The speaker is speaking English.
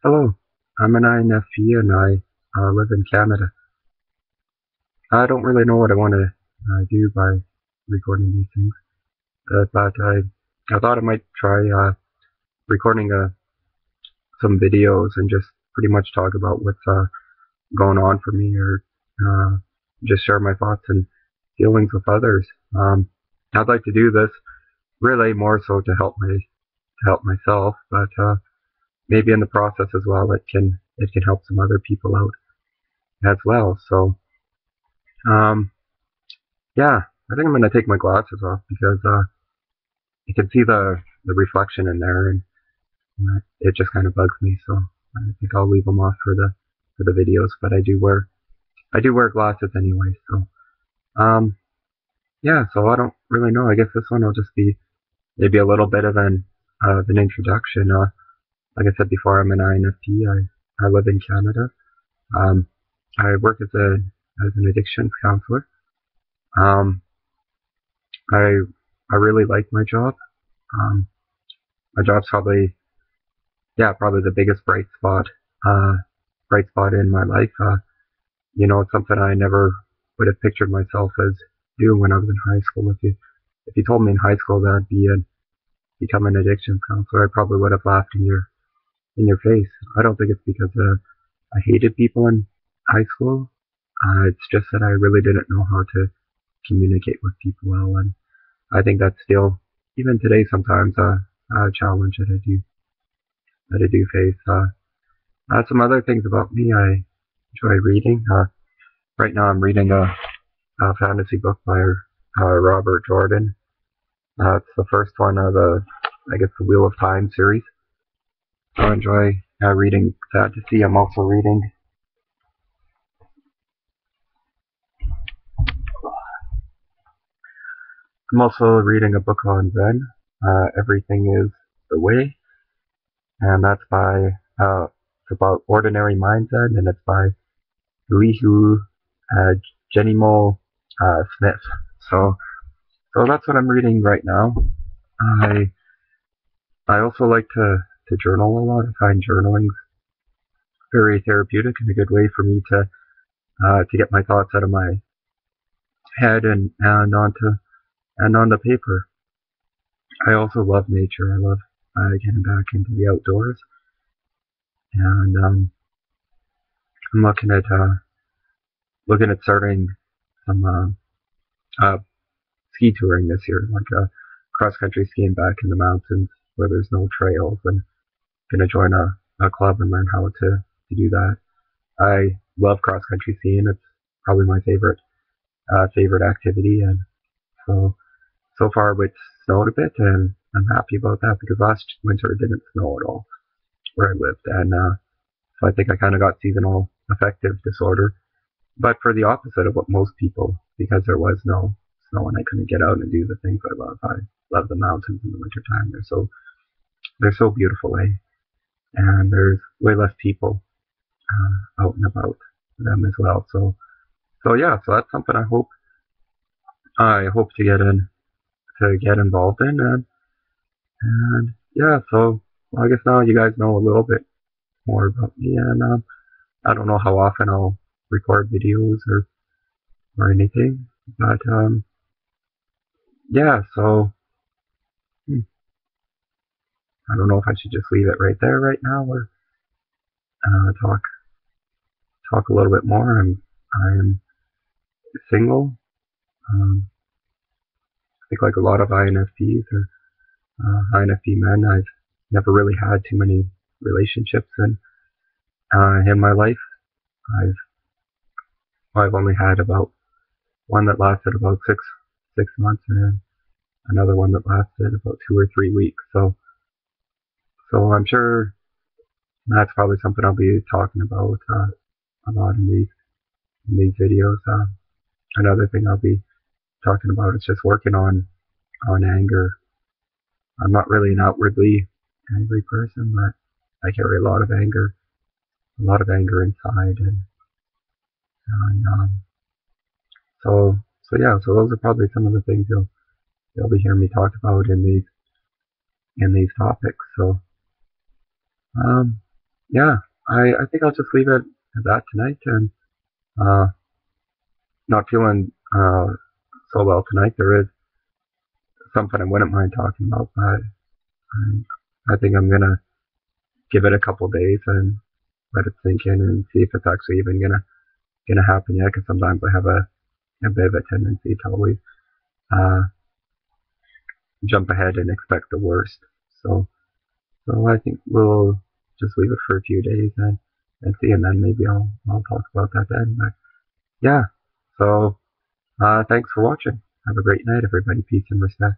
Hello, I'm an INFP and I live in Canada. I don't really know what I want to do by recording these things, but I thought I might try recording some videos and just pretty much talk about what's going on for me or uh, just share my thoughts and feelings with others. I'd like to do this really more so to help myself, but maybe in the process as well, it can help some other people out as well. So Um, yeah, I think I'm gonna take my glasses off because you can see the reflection in there, and it just kind of bugs me. So I think I'll leave them off for the videos. But I do wear glasses anyway. So um, yeah. So I don't really know. I guess this one will just be maybe a little bit of an introduction. Like I said before, I'm an INFP. I live in Canada. Um, I work as an addictions counselor. Um, I I really like my job. Um, my job's probably the biggest uh, bright spot in my life. It's something I never would have pictured myself as doing when I was in high school. If you told me in high school that I'd become an addiction counselor, I probably would have laughed in your face. I don't think it's because I hated people in high school. It's just that I really didn't know how to communicate with people well, and I think that's still even today sometimes a challenge that I do face. Some other things about me, I enjoy reading. Right now, I'm reading a fantasy book by Robert Jordan. It's the first one of I guess, the Wheel of Time series. So I enjoy reading fantasy. I'm also reading a book on Zen. Everything is the Way, and that's by it's about ordinary mind Zen, and it's by Lihu uh, Genimo Smith. So so that's what I'm reading right now. I I also like to journal a lot. I find journaling very therapeutic and a good way for me to get my thoughts out of my head and onto paper. I also love nature. I love getting back into the outdoors, and I'm looking at starting some ski touring this year, like cross country skiing back in the mountains where there's no trails, and gonna join a club and learn how to do that. I love cross country skiing. It's probably my favorite activity, and so far it's snowed a bit, and I'm happy about that because last winter it didn't snow at all where I lived, and so I think I kind of got seasonal affective disorder, but for the opposite of what most people, because there was no snow and I couldn't get out and do the things I love. I love the mountains in the wintertime. They're so beautiful, eh? And there's way less people out and about them as well. So yeah, so that's something I hope to get involved in, and yeah, so well, I guess now you guys know a little bit more about me, and I don't know how often I'll record videos or anything, but yeah, so hmm, I don't know if I should just leave it right there right now or talk a little bit more. I am single. I think like a lot of INFPs or INFP men, I've never really had too many relationships in my life. I've I've only had about one that lasted about six months, and another one that lasted about 2 or 3 weeks. So I'm sure that's probably something I'll be talking about a lot in these videos. Another thing I'll be talking about is just working on anger. I'm not really an outwardly angry person, but I carry a lot of anger inside, and so yeah. So those are probably some of the things you'll be hearing me talk about in these topics. So um, yeah, I think I'll just leave it at that tonight, and uh, not feeling so well tonight. There is something I wouldn't mind talking about, but I think I'm gonna give it a couple days and let it sink in and see if it's actually even gonna happen yet. Because sometimes I have a bit of a tendency to always uh, jump ahead and expect the worst. So I think we'll just leave it for a few days and see, and then maybe I'll talk about that then. But yeah, so thanks for watching. Have a great night, everybody. Peace and respect.